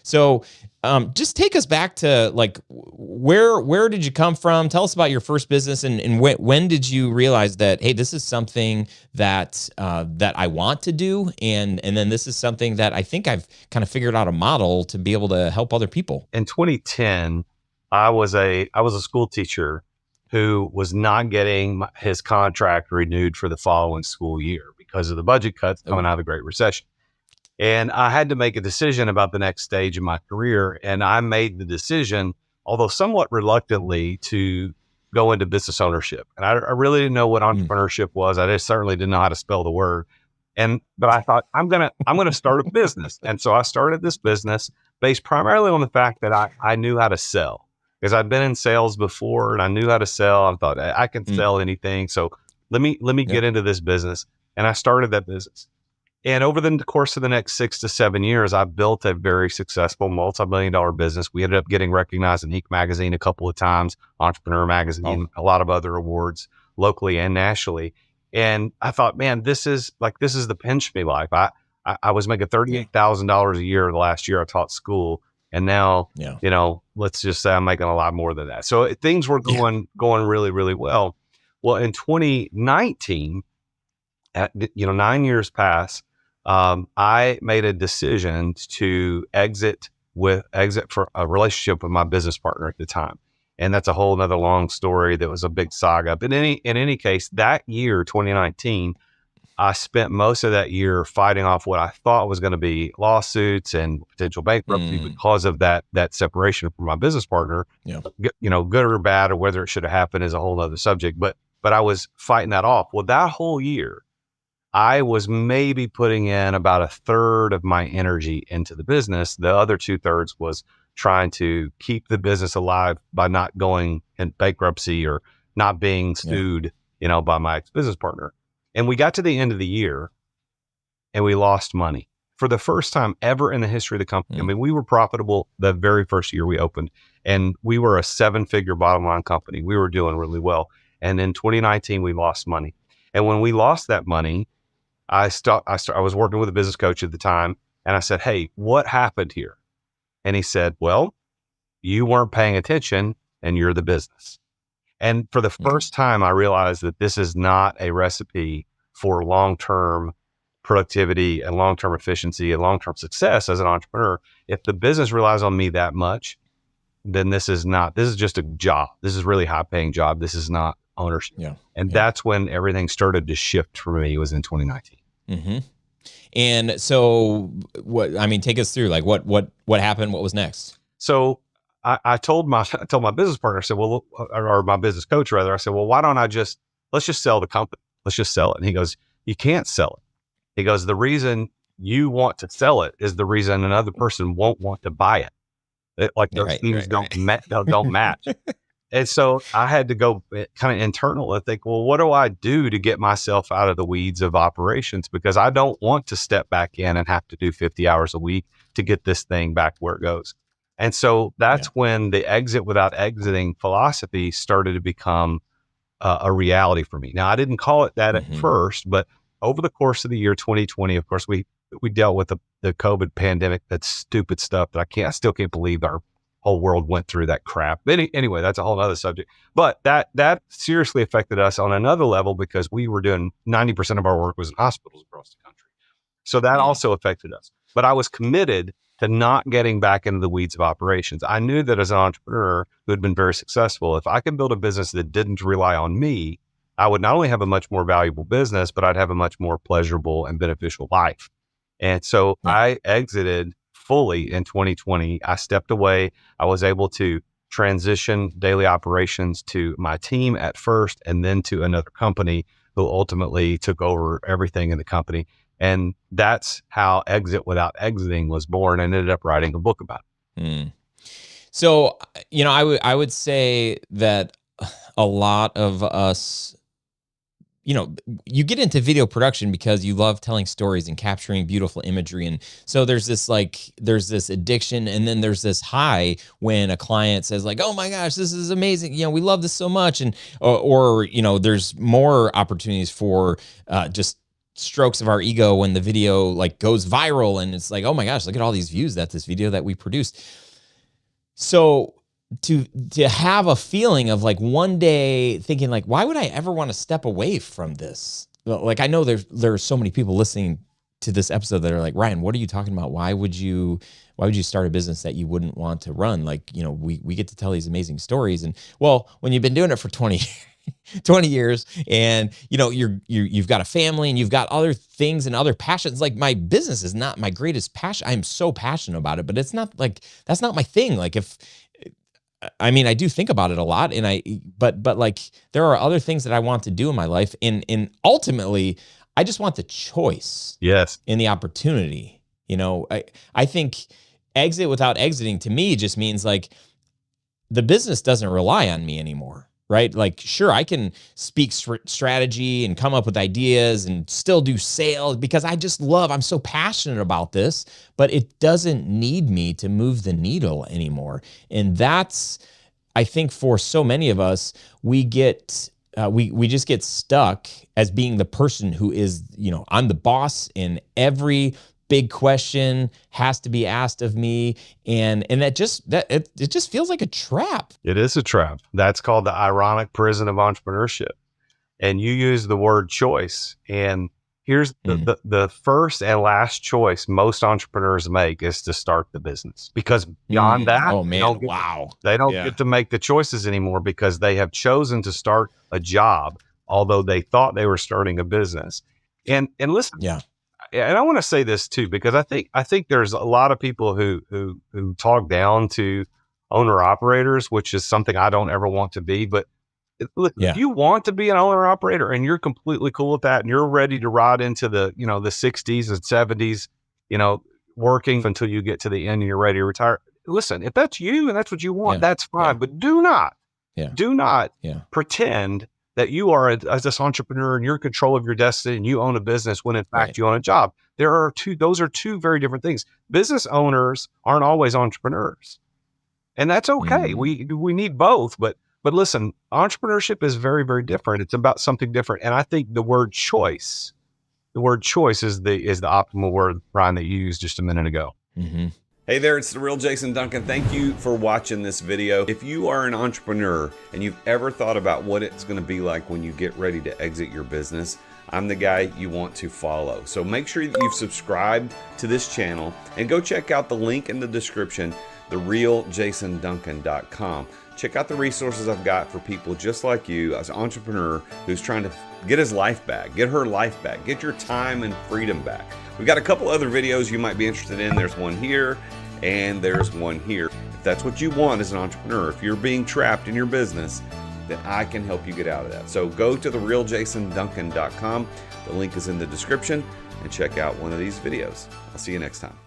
So just take us back to like, where did you come from? Tell us about your first business, and when did you realize that, hey, this is something that that I want to do, and then this is something that I think I've kind of figured out a model to be able to help other people. In 2010, I was a school teacher who was not getting his contract renewed for the following school year because of the budget cuts coming out of the Great Recession. And I had to make a decision about the next stage of my career. And I made the decision, although somewhat reluctantly, to go into business ownership. And I really didn't know what entrepreneurship was. I just certainly didn't know how to spell the word. But I thought I'm gonna start a business. And so I started this business based primarily on the fact that I knew how to sell, because I'd been in sales before and I knew how to sell. I thought I can sell anything. So let me get into this business. And I started that business. And over the course of the next 6 to 7 years, I built a very successful multi-million-dollar business. We ended up getting recognized in Inc. magazine a couple of times, Entrepreneur magazine, a lot of other awards locally and nationally. And I thought, man, this is the pinch me life. I was making $38,000 a year the last year I taught school. And now, let's just say I'm making a lot more than that. So things were going really, really well. Well, in 2019, 9 years passed. I made a decision to exit for a relationship with my business partner at the time. And that's a whole nother long story that was a big saga. But in any case, that year, 2019, I spent most of that year fighting off what I thought was going to be lawsuits and potential bankruptcy because of that separation from my business partner. Good or bad, or whether it should have happened is a whole other subject. But I was fighting that off. Well, that whole year, I was maybe putting in about a third of my energy into the business. The other 2/3 was trying to keep the business alive by not going in bankruptcy or not being sued, by my ex-business partner. And we got to the end of the year and we lost money for the first time ever in the history of the company. I mean, we were profitable the very first year we opened, and we were a 7-figure bottom line company. We were doing really well. And in 2019, we lost money. And when we lost that money, I was working with a business coach at the time, and I said, "Hey, what happened here?" And he said, "Well, you weren't paying attention and you're the business." And for the first time, I realized that this is not a recipe for long-term productivity and long-term efficiency and long-term success as an entrepreneur. If the business relies on me that much, then this is just a job. This is a really high-paying job. This is not ownership. And that's when everything started to shift for me. It was in 2019. And so take us through, like, what happened? What was next? So I told my business partner, I said, well, or my business coach rather, I said, well, why don't let's just sell the company. Let's just sell it. And he goes, you can't sell it. He goes, the reason you want to sell it is the reason another person won't want to buy it. Those things don't match. And so I had to go kind of internal and think, well, what do I do to get myself out of the weeds of operations? Because I don't want to step back in and have to do 50 hours a week to get this thing back where it goes. And so that's when the exit without exiting philosophy started to become a reality for me. Now, I didn't call it that at first, but over the course of the year 2020, of course, we dealt with the COVID pandemic, that stupid stuff that I still can't believe our whole world went through that crap. But anyway, that's a whole other subject. But that seriously affected us on another level, because we were doing 90% of our work was in hospitals across the country. So that also affected us. But I was committed to not getting back into the weeds of operations. I knew that as an entrepreneur who had been very successful, if I could build a business that didn't rely on me, I would not only have a much more valuable business, but I'd have a much more pleasurable and beneficial life. And so I exited fully in 2020. I stepped away. I was able to transition daily operations to my team at first, and then to another company who ultimately took over everything in the company. And that's how Exit Without Exiting was born, and ended up writing a book about it. So, I would say that a lot of us, you get into video production because you love telling stories and capturing beautiful imagery. And so there's this addiction, and then there's this high when a client says, like, "Oh my gosh, this is amazing. We love this so much." And, or there's more opportunities for just strokes of our ego when the video like goes viral and it's like, oh my gosh, look at all these views that this video that we produced. So to have a feeling of like one day thinking like, why would I ever want to step away from this? Like, I know there are so many people listening to this episode that are like, Ryan, what are you talking about? Why would you start a business that you wouldn't want to run? Like, you know, we get to tell these amazing stories. And well, when you've been doing it for 20 years and you know, you've got a family and you've got other things and other passions. Like, my business is not my greatest passion. I'm so passionate about it, but it's not like, that's not my thing. Like, I mean, I do think about it a lot, but like, there are other things that I want to do in my life, and ultimately, I just want the choice, Yes, and the opportunity. You know, I think exit without exiting to me just means like the business doesn't rely on me anymore. Right? Like, sure, I can speak strategy and come up with ideas and still do sales because I'm so passionate about this, but it doesn't need me to move the needle anymore. And that's, I think for so many of us, we just get stuck as being the person who is, you know, I'm the boss and every big question has to be asked of me, and it just feels like a trap. it is a trap. That's called the ironic prison of entrepreneurship. And you use the word choice. And here's the first and last choice most entrepreneurs make is to start the business, because beyond that, oh man, they don't get to make the choices anymore because they have chosen to start a job, although they thought they were starting a business. And listen, yeah. And I want to say this too, because I think there's a lot of people who talk down to owner operators, which is something I don't ever want to be. But look, if you want to be an owner operator and you're completely cool with that, and you're ready to ride into the, you know, the 60s and 70s, you know, working until you get to the end and you're ready to retire. Listen, if that's you and that's what you want, that's fine. But do not pretend that you are as this entrepreneur and you're in control of your destiny and you own a business when in fact you own a job. Those are two very different things. Business owners aren't always entrepreneurs, and that's okay. We need both, but listen, entrepreneurship is very, very different. It's about something different. And I think the word choice is the optimal word, Ryan, that you used just a minute ago. Mm-hmm. Hey there, it's the real Jason Duncan. Thank you for watching this video. If you are an entrepreneur and you've ever thought about what it's going to be like when you get ready to exit your business, I'm the guy you want to follow. So make sure that you've subscribed to this channel and go check out the link in the description, therealjasonduncan.com. Check out the resources I've got for people just like you, as an entrepreneur who's trying to get his life back, get her life back, get your time and freedom back. We've got a couple other videos you might be interested in. There's one here and there's one here. If that's what you want as an entrepreneur, if you're being trapped in your business, then I can help you get out of that. So go to therealjasonduncan.com. The link is in the description, and check out one of these videos. I'll see you next time.